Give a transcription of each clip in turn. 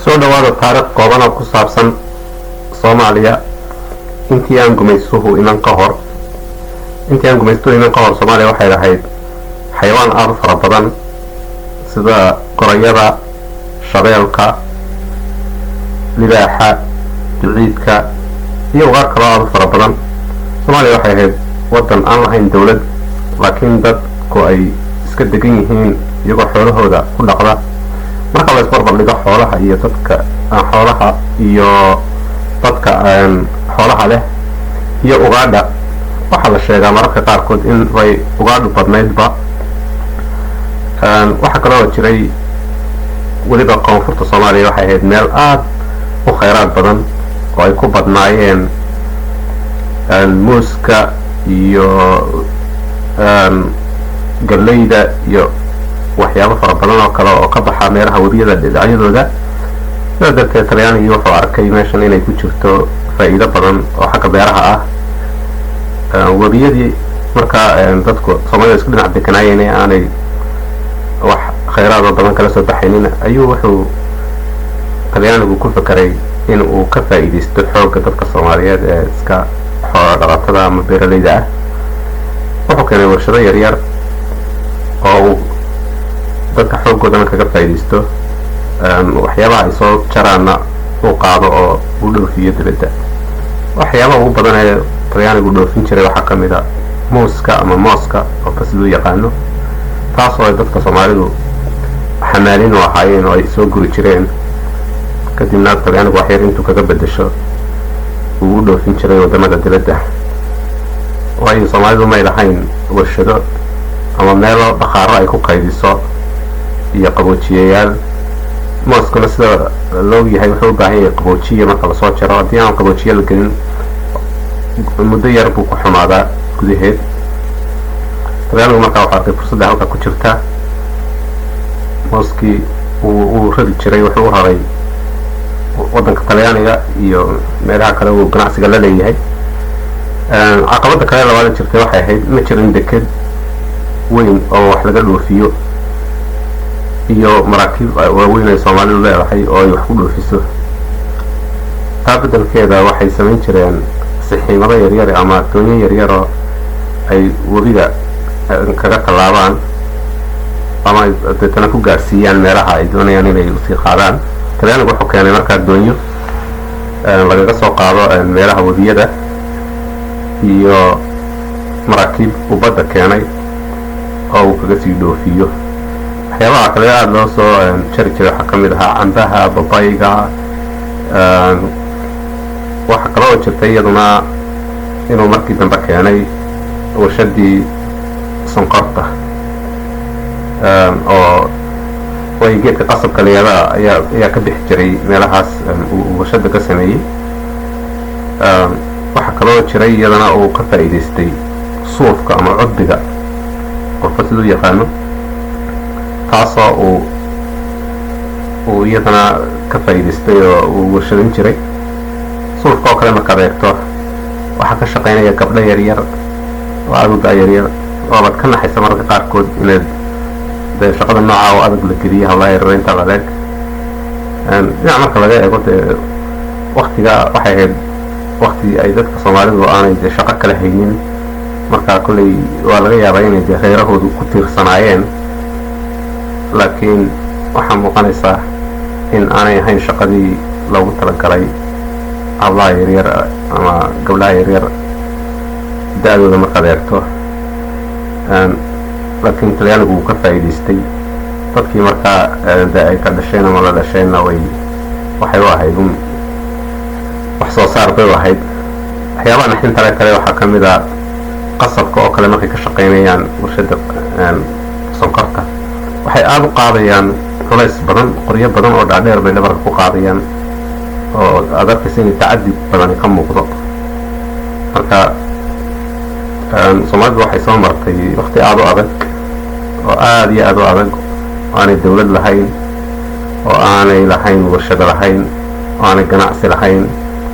soo dhawaada taariikh kooban oo ku saabsan Soomaaliya intii aan gumaystuhu iman ka hor Soomaaliya waxay lahayd xayawaan aad u fara badan sida gorayada, shabeelka, libaaxa, duciidka iyo qaar kale oo aad u fara badan. Soomaaliya waxay ahayd wadan aan lahayn dawlad, laakiin dadku ay iska degan yihiin iyagoo xoolahooda ku dhaqda. marka la isbarbar dhigo xoolaha iyo dadka xoolaha leh iyo ugaadha, waxaa la sheegaa mararka qaarkood in ay ugaadhu badnaydba. waxaa kaloo jiray weliba koonfurta Soomaaliya waxay ahayd meel aad u khayraad badan oo ay ku badnaayeen muuska iyo galleyda iyo waxyaabo fara badan oo kale oo ka baxa meelaha webiyada dhinacyadooda. sidaa darteed Talyaanigii wuxuu arkay meeshan inay ku jirto faa'iido badan oo xagga beeraha ah. webiyadii markaa dadku Soomaalida isku dhinac dekanaayeen ee aanay wax khayraad oo badan kala soo baxaynin, ayuu wuxuu Talyaanigu ku fakaray in uu ka faa'iidaysto xoogga dadka Soomaaliyeed ee iska xoolo dhaqatada ama beeralayda ah. wuxuu keenay warshado yaryar oo dadka xooggoodana kaga faa'iidaysto, waxyaabaha ay soo jaraana uu qaado oo u dhoofiyo dibadda. waxyaabaha ugu badan ee Talyaanigu dhoofin jiray waxaa ka mid a muuska ama mooska oo bas loo yaqaano, taasoo ay dadka Soomaalidu xamaalin u ahaayeen oo ay soo guri jireen. kadibna Talyaanigu wax yar intuu kaga bedesho uu u dhoofin jiray wadamada dibadda, waayo Soomaalidu may lahayn warshado ama meelo dhaqaaro ay ku qaydiso iyo qaboojiyayaal. mooskuna sida loo yahay wuxuu u baahan yahay qaboojiye marka lasoo jaro. haddii aan qaboojiye la gelin muddo yar buu ku xumaadaa gudaheed. Talyaanigu markaa waxaa arkay fursadda halka ku jirta. mooskii uu rari jiray wuxuu u raray wadanka Talyaaniga iyo meelaha kale uu ganacsiga la leeyahay. caqabada kale labaad jirtay waxay ahayd ma jirin deked weyn oo wax laga dhoofiyo iyo maraakiib waaweyn ay Soomaalidu leedahay oo ay wax ku dhoofiso. taa beddelkeeda waxay samayn jireen sixiimado yaryar ama doonyo yaryar oo ay webiga kaga tallaabaan ama ay deetana ku gaarsiiyaan meelaha ay doonayaan inay usii qaadaan. Talyaanigu wuxuu keenay markaa doonyo lagaga soo qaado meelaha webiyada iyo maraakiib uu badda keenay oo uu kaga sii dhoofiyo. waxyaabaha kale aada loo soo jari jiray waxaa ka mid ahaa cambaha, babayga. waxaa kaloo jirtay iyaduna inuu markii dambe keenay warshadii sonkorta oo way geedka qasabka leeyadaa ayaa ka bixi jiray meelahaas uu warshada ka sameeyey. waxaa kaloo jiray iyadana uu ka faa'iidaystay suufka ama cudbiga qofka siduu yaqaano, taasoo uu iyadana ka faa'iidaystay oo uu warshadin jiray. suufka oo kale markaad eegto waxaa ka shaqaynaya gabdho yaryar oo aduga yaryar oo aad ka naxaysa mararka qaarkood inaad dee shaqada nooca oo adag la geliya hawlaha yaryar inta la leeg. dhinac marka laga eego dee waktiga waxay ahayd wakti ay dadka Soomaalidu aanay dee shaqo kala haynin, markaa kolley waa laga yaabaa inay dee reerahoodu ku tiirsanaayeen. laakiin waxaa muuqanaysaa in aanay ahayn shaqadii loogu talagalay hablaha yaryar ama gabdhaha yaryar da-dooda markaad eegto. laakiin Talyaanigu wuu ka faa'iidaystay. dadkii markaa dee ay ka dhasheen ama la dhasheenna waxay u ahayd wax soo saar bay u ahayd. waxyaabaha naxdinta kale waxaa ka mid a qasabka oo kale markay ka shaqaynayaan warshada sonkorta waxay aada u qaadayaan culays badan, qoryo badan oo dhaadheer bay dhabarka ku qaadayaan oo aad arkaysa inay tacadi badani ka muuqdo. marka Soomaalidu waxay soo martay waqti aada u adag oo aada iyo aada u adag oo aanay dawlad lahayn, oo aanay lahayn warshado lahayn, oo aanay ganacsi lahayn,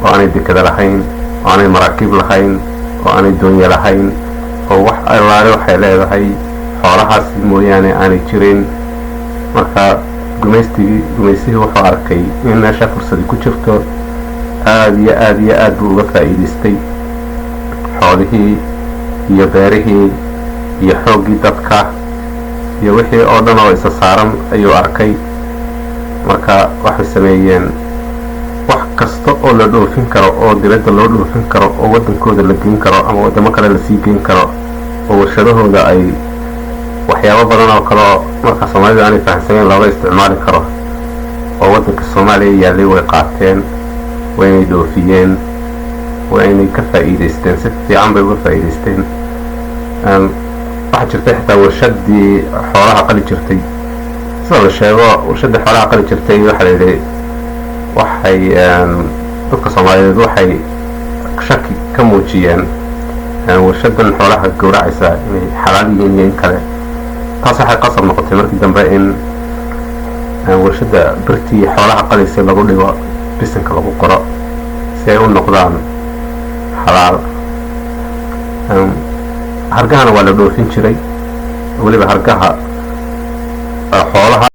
oo aanay dekada lahayn, oo aanay maraakiib lahayn, oo aanay doonye lahayn, oo wax allaale waxay leedahay xoolahaas mooyaane aanay jirin. marka gumaysihii wuxuu arkay in meesha fursadi ku jirto aad buu uga faa'iidaystay xoolihii iyo beerihii iyo xooggii dadka iyo wixii oo dhan oo isa saaran ayuu arkay. marka waxay sameeyeen wax kasta oo la dhoofin karo oo dibadda loo dhoofin karo oo waddankooda la geyn karo ama waddamo kale la sii geyn karo oo warshadahooda ay waxyaabo badan oo kale oo marka soomaalida aanay fahamsanayn looga isticmaali karo oo waddanka Soomaaliya yaallay way qaateen, waynay dhoofiyeen, waynay ka faa'iidaysteen, si fiican bay uga faa'iidaysteen. waxaa jirtay xitaa warshadii xoolaha qali jirtay, sida la sheego warshadii xoolaha qali jirtay waxaa la yidhi waxay dadka Soomaaliyeed waxay shaki ka muujiyeen warshadan xoolaha gowracaysa inay xalaal yihiin iyo in kale. taas waxay qasab noqotay markii dambe in warshada birtii xoolaha qalaysay lagu dhigo bisinka lagu qoro si ay u noqdaan xalaal. hargahana waa la dhoofin jiray, weliba hargaha xoolaha